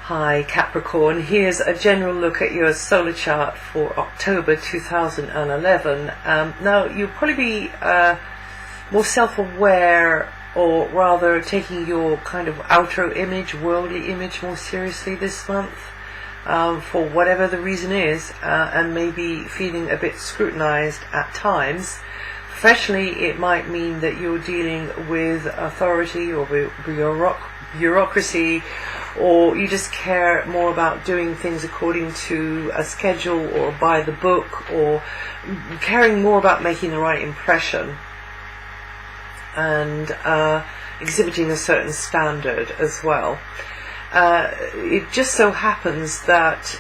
Hi Capricorn, here's a general look at your solar chart for October 2011. Now you'll probably be more self-aware, or rather taking your kind of outer image, worldly image more seriously this month, for whatever the reason is, and maybe feeling a bit scrutinized at times. Professionally, it might mean that you're dealing with authority or bureaucracy, or you just care more about doing things according to a schedule or by the book, or caring more about making the right impression and exhibiting a certain standard as well. It just so happens that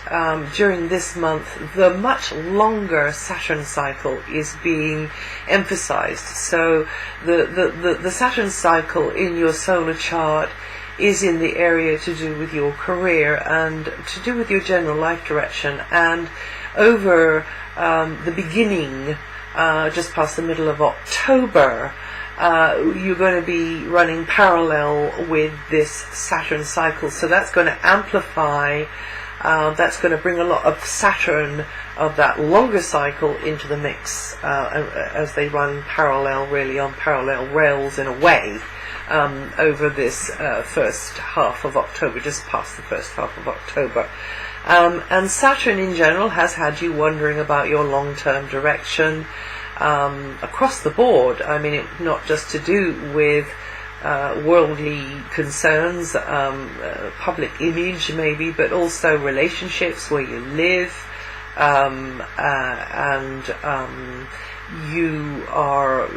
during this month the much longer Saturn cycle is being emphasized. So the Saturn cycle in your solar chart is in the area to do with your career and to do with your general life direction. And over the beginning, just past the middle of October, you're going to be running parallel with this Saturn cycle. So that's going to amplify, that's going to bring a lot of Saturn of that longer cycle into the mix as they run parallel, really on parallel rails in a way. Over this first half of October, just past the first half of October. And Saturn in general has had you wondering about your long-term direction across the board. I mean, it's not just to do with worldly concerns, public image maybe, but also relationships, where you live, and you are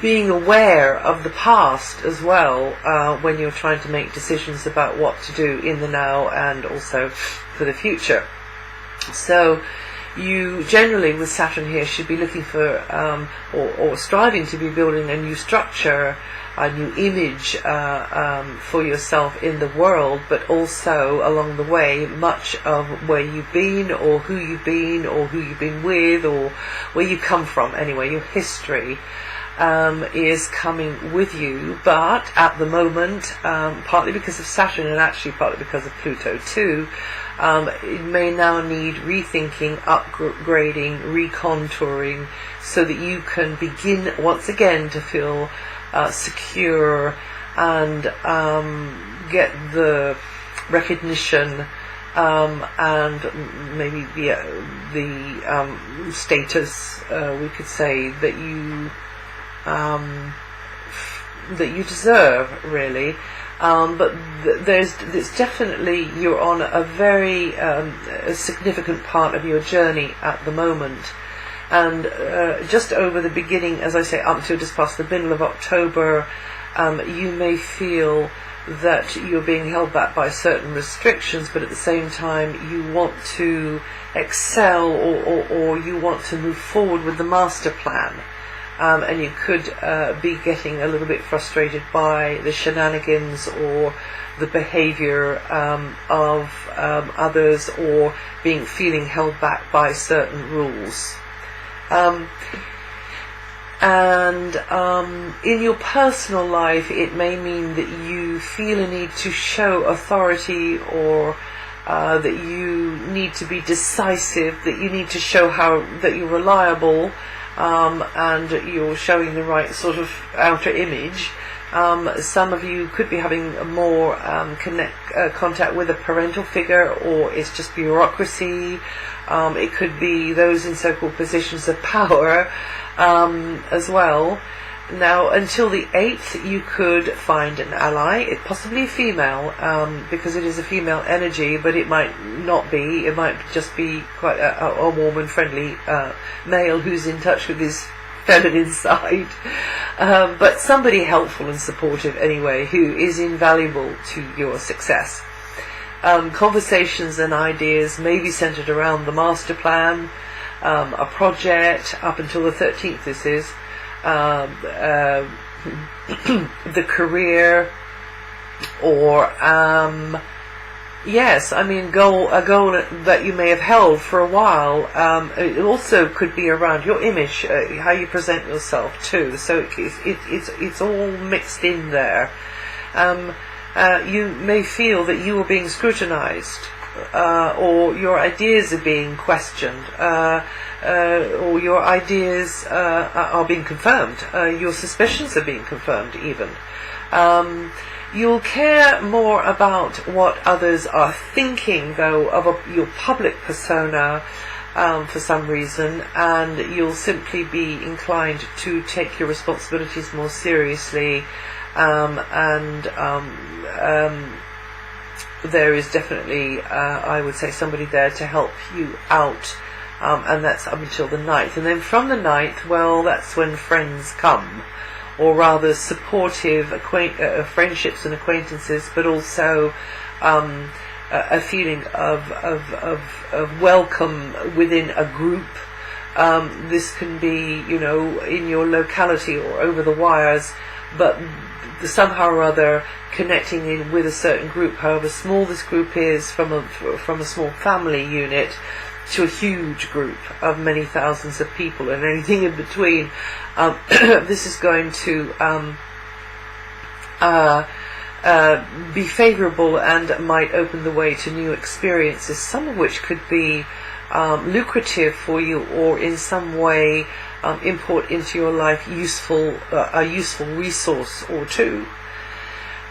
being aware of the past as well, when you're trying to make decisions about what to do in the now and also for the future. So you generally, with Saturn here, should be looking for or striving to be building a new structure, a new image for yourself in the world, but also along the way much of where you've been or who you've been with, or where you come from anyway, your history is coming with you. But at the moment, partly because of Saturn and actually partly because of Pluto too, it may now need rethinking, upgrading, recontouring, so that you can begin once again to feel secure and get the recognition and maybe the status, we could say, that you deserve, really. But it's definitely, you're on a very a significant part of your journey at the moment. And just over the beginning, as I say, up until just past the middle of October, you may feel that you're being held back by certain restrictions, but at the same time you want to excel, or you want to move forward with the master plan. And you could be getting a little bit frustrated by the shenanigans or the behavior of others, or feeling held back by certain rules. And in your personal life, it may mean that you feel a need to show authority, or that you need to be decisive, that you need to show that you're reliable, and you're showing the right sort of outer image. Some of you could be having more contact with a parental figure, or it's just bureaucracy. It could be those in so-called positions of power as well. Now, until the 8th, you could find an ally, possibly a female, because it is a female energy, but it might not be. It might just be quite a warm and friendly male who's in touch with his feminine side. But somebody helpful and supportive anyway, who is invaluable to your success. Conversations and ideas may be centered around the master plan, a project, up until the 13th this is, the career, or yes, I mean, a goal that you may have held for a while. It also could be around your image, how you present yourself too. So it's all mixed in there. you may feel that you are being scrutinized, or your ideas are being questioned, or your ideas are being confirmed, your suspicions are being confirmed even. You'll care more about what others are thinking, though, of your public persona for some reason, and you'll simply be inclined to take your responsibilities more seriously, and there is definitely, I would say, somebody there to help you out, and that's up until the 9th. And then from the 9th, well, that's when friends come, or rather supportive friendships and acquaintances, but also a feeling of welcome within a group. This can be, in your locality or over the wires, but somehow or other connecting in with a certain group, however small this group is, from a small family unit to a huge group of many thousands of people and anything in between. This is going to be favourable and might open the way to new experiences, some of which could be lucrative for you, or in some way import into your life a useful resource or two.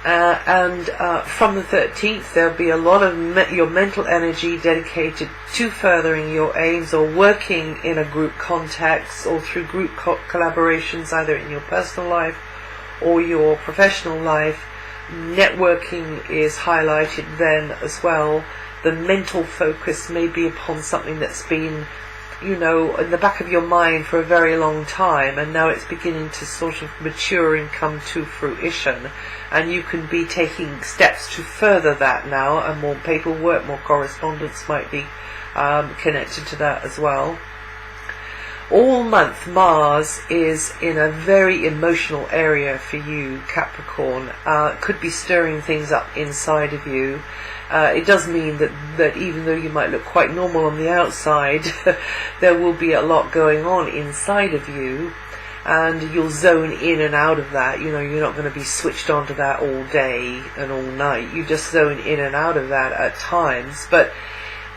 And from the 13th, there'll be a lot of your mental energy dedicated to furthering your aims, or working in a group context, or through group collaborations, either in your personal life or your professional life. Networking is highlighted then as well. The mental focus may be upon something that's been, in the back of your mind for a very long time, and now it's beginning to sort of mature and come to fruition, and you can be taking steps to further that now, and more paperwork, more correspondence might be connected to that as well. All month Mars is in a very emotional area for you, Capricorn. Could be stirring things up inside of you. It does mean that even though you might look quite normal on the outside, there will be a lot going on inside of you, and you'll zone in and out of that. You're not going to be switched onto that all day and all night. You just zone in and out of that at times, but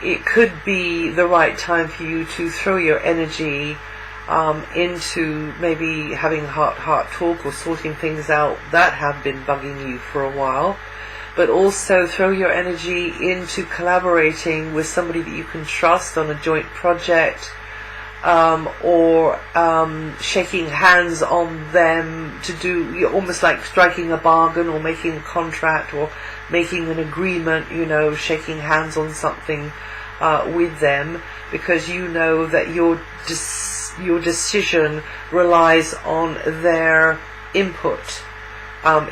it could be the right time for you to throw your energy into maybe having heart talk, or sorting things out that have been bugging you for a while. But also throw your energy into collaborating with somebody that you can trust on a joint project, or shaking hands on them to do, almost like striking a bargain or making a contract or making an agreement, shaking hands on something with them, because you know that your decision relies on their input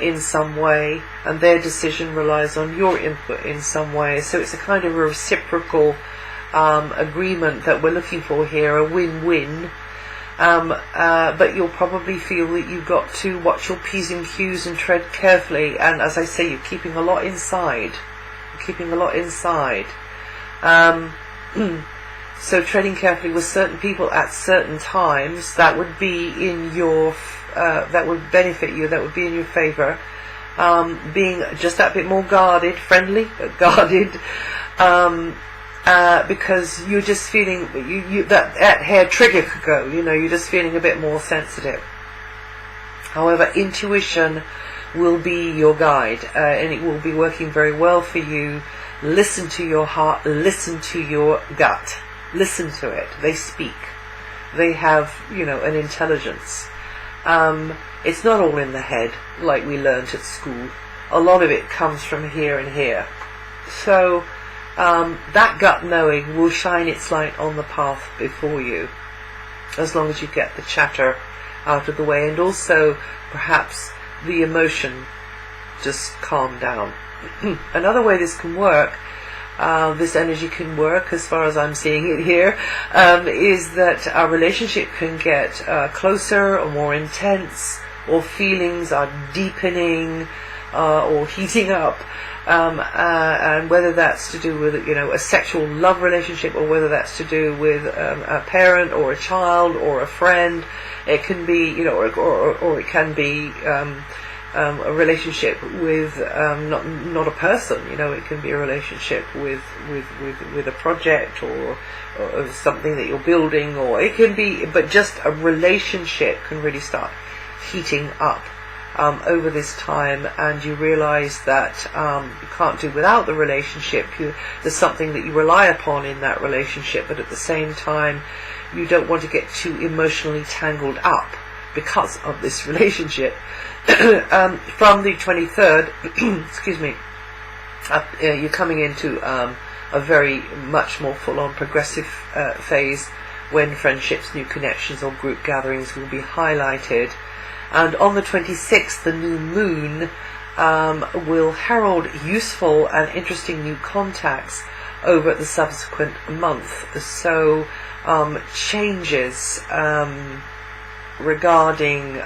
in some way, and their decision relies on your input in some way. So it's a kind of a reciprocal agreement that we're looking for here, a win-win. But you'll probably feel that you've got to watch your P's and Q's and tread carefully, and as I say, you're keeping a lot inside. So treading carefully with certain people at certain times, that would be in your that would benefit you, that would be in your favour. Being just that bit more guarded, friendly but guarded, because you're just feeling that hair trigger could go. You're just feeling a bit more sensitive. However, intuition will be your guide, and it will be working very well for you. Listen to your heart, listen to your gut, listen to it. They speak. They have, an intelligence. It's not all in the head like we learnt at school. A lot of it comes from here and here. So that gut knowing will shine its light on the path before you, as long as you get the chatter out of the way, and also perhaps the emotion just calm down. Another way this can work, this energy can work, as far as I'm seeing it here, is that our relationship can get closer or more intense, or feelings are deepening or heating up, and whether that's to do with a sexual love relationship, or whether that's to do with a parent or a child or a friend. It can be or it can be a relationship with not a person. It can be a relationship with a project or something that you're building, or it can be, but just a relationship can really start heating up over this time, and you realize that you can't do without the relationship. There's something that you rely upon in that relationship, but at the same time you don't want to get too emotionally tangled up because of this relationship. From the 23rd, excuse me, you're coming into a very much more full-on progressive phase, when friendships, new connections or group gatherings will be highlighted. And on the 26th, the new moon will herald useful and interesting new contacts over the subsequent month. So changes regarding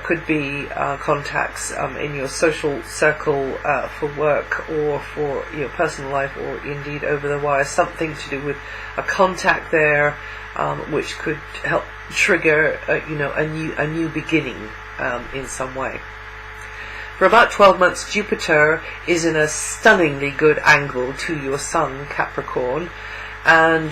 could be contacts in your social circle, for work or for your personal life, or indeed over the wire, something to do with a contact there, which could help trigger a new beginning in some way. For about 12 months, Jupiter is in a stunningly good angle to your Sun, Capricorn, and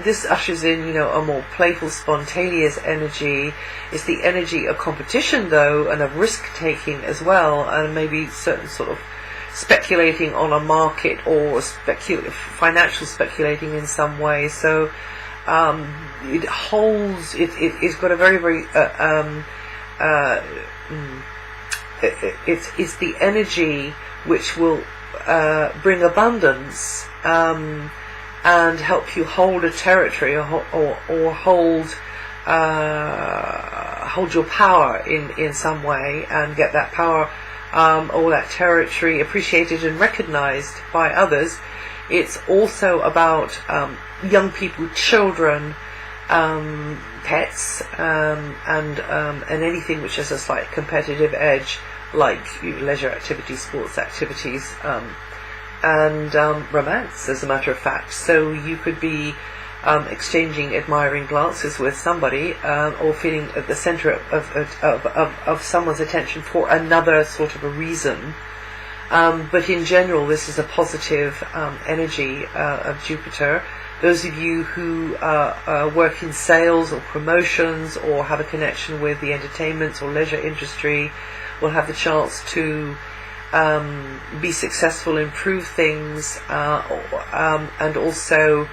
this ushers in a more playful, spontaneous energy. It's the energy of competition, though, and of risk taking as well, and maybe certain sort of speculating on a market, or financial speculating in some way. So it holds. It's got a very, very it's the energy which will bring abundance and help you hold a territory, or hold your power in some way, and get that power or that territory appreciated and recognized by others. It's also about young people, children, pets, and anything which has a slight competitive edge, like leisure activities, sports activities, and romance, as a matter of fact. So you could be exchanging admiring glances with somebody, or feeling at the center of someone's attention for another sort of a reason. But in general, this is a positive energy of Jupiter. Those of you who work in sales or promotions, or have a connection with the entertainment or leisure industry, will have the chance to be successful, improve things, and also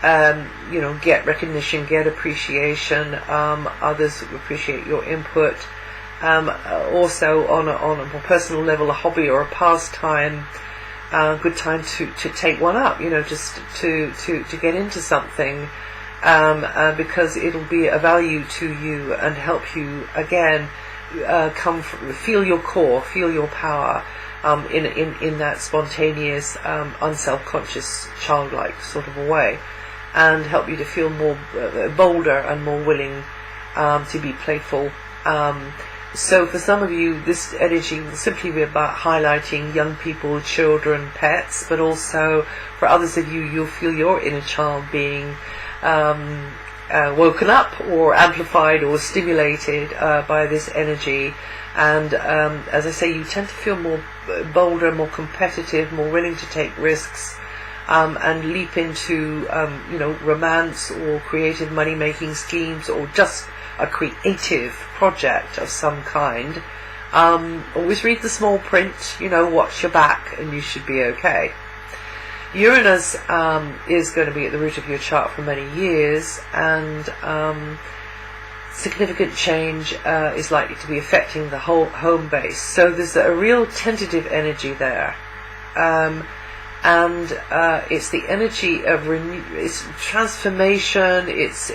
get recognition, get appreciation. Others appreciate your input. Also on a more personal level, a hobby or a pastime, good time to take one up, just to get into something, because it'll be a value to you and help you again feel your core, feel your power, in that spontaneous, unself-conscious, childlike sort of a way, and help you to feel more bolder and more willing to be playful. So for some of you, this energy will simply be about highlighting young people, children, pets, but also for others of you, you'll feel your inner child being woken up or amplified or stimulated by this energy. And as I say, you tend to feel more bolder, more competitive, more willing to take risks, and leap into romance or creative money-making schemes, or just a creative project of some kind. Always read the small print, watch your back, and you should be okay. Uranus is going to be at the root of your chart for many years, and significant change is likely to be affecting the whole home base. So there's a real tentative energy there. And it's the energy of it's transformation. It's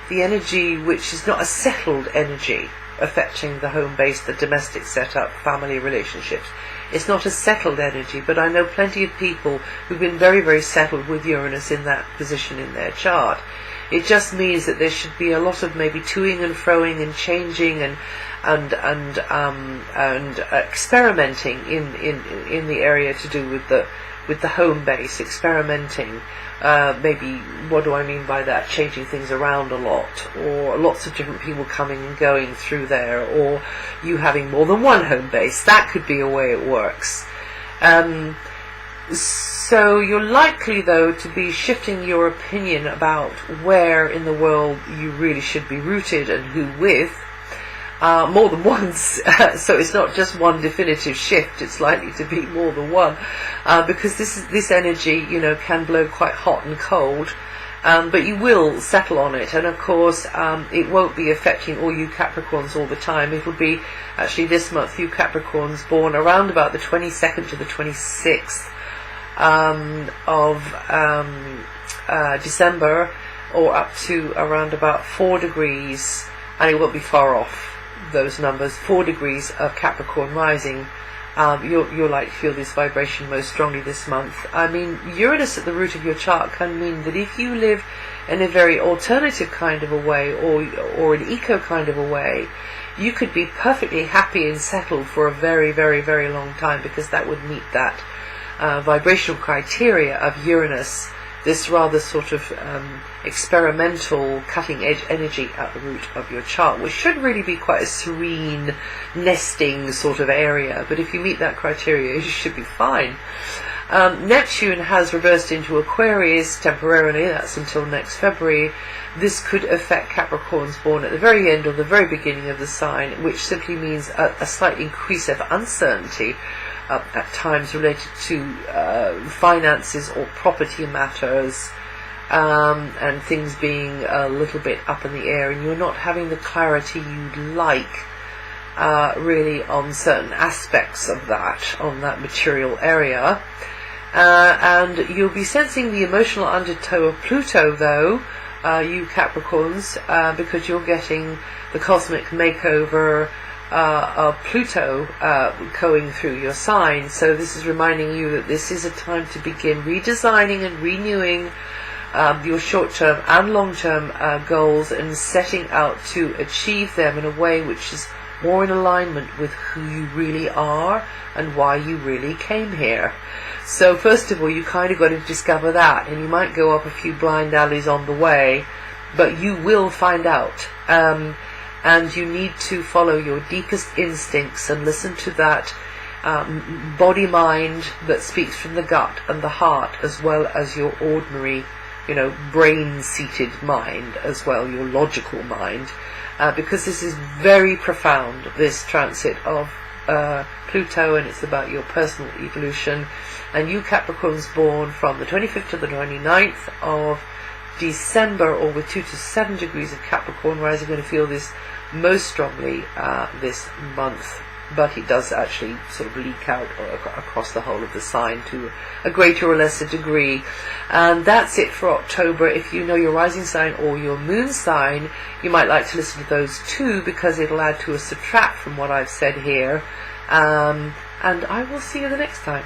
the energy which is not a settled energy affecting the home base, the domestic setup, family relationships. It's not a settled energy, but I know plenty of people who've been very, very settled with Uranus in that position in their chart. It just means that there should be a lot of maybe toing and froing and changing and experimenting in the area to do with the with the home base, experimenting. Maybe, what do I mean by that? Changing things around a lot, or lots of different people coming and going through there, or you having more than one home base. That could be a way it works. So you're likely, though, to be shifting your opinion about where in the world you really should be rooted and who with, more than once. So it's not just one definitive shift, it's likely to be more than one, because this energy, can blow quite hot and cold, but you will settle on it. And of course, it won't be affecting all you Capricorns all the time. It will be actually this month, you Capricorns born around about the 22nd to the 26th of December, or up to around about 4 degrees, and it won't be far off those numbers, 4 degrees of Capricorn rising. You'll like to feel this vibration most strongly this month. I mean, Uranus at the root of your chart can mean that if you live in a very alternative kind of a way, or an eco kind of a way, you could be perfectly happy and settled for a very, very, very long time, because that would meet that vibrational criteria of Uranus, this rather sort of experimental, cutting-edge energy at the root of your chart, which should really be quite a serene, nesting sort of area. But if you meet that criteria, you should be fine. Neptune has reversed into Aquarius temporarily. That's until next February. This could affect Capricorns born at the very end or the very beginning of the sign, which simply means a slight increase of uncertainty at times related to finances or property matters, and things being a little bit up in the air, and you're not having the clarity you'd like really on certain aspects of that, on that material area. And you'll be sensing the emotional undertow of Pluto, though, you Capricorns, because you're getting the cosmic makeover of Pluto going through your sign. So this is reminding you that this is a time to begin redesigning and renewing your short-term and long-term goals, and setting out to achieve them in a way which is more in alignment with who you really are and why you really came here. So first of all, you kind of got to discover that, and you might go up a few blind alleys on the way, but you will find out. And you need to follow your deepest instincts and listen to that body-mind that speaks from the gut and the heart, as well as your ordinary, brain-seated mind as well, your logical mind, because this is very profound, this transit of Pluto, and it's about your personal evolution. And you Capricorns born from the 25th to the 29th of December, or with 2 to 7 degrees of Capricorn rise, are going to feel this most strongly this month, but it does actually sort of leak out across the whole of the sign to a greater or lesser degree. And that's it for October. If you know your rising sign or your moon sign, you might like to listen to those too, because it'll add to or subtract from what I've said here. And I will see you the next time.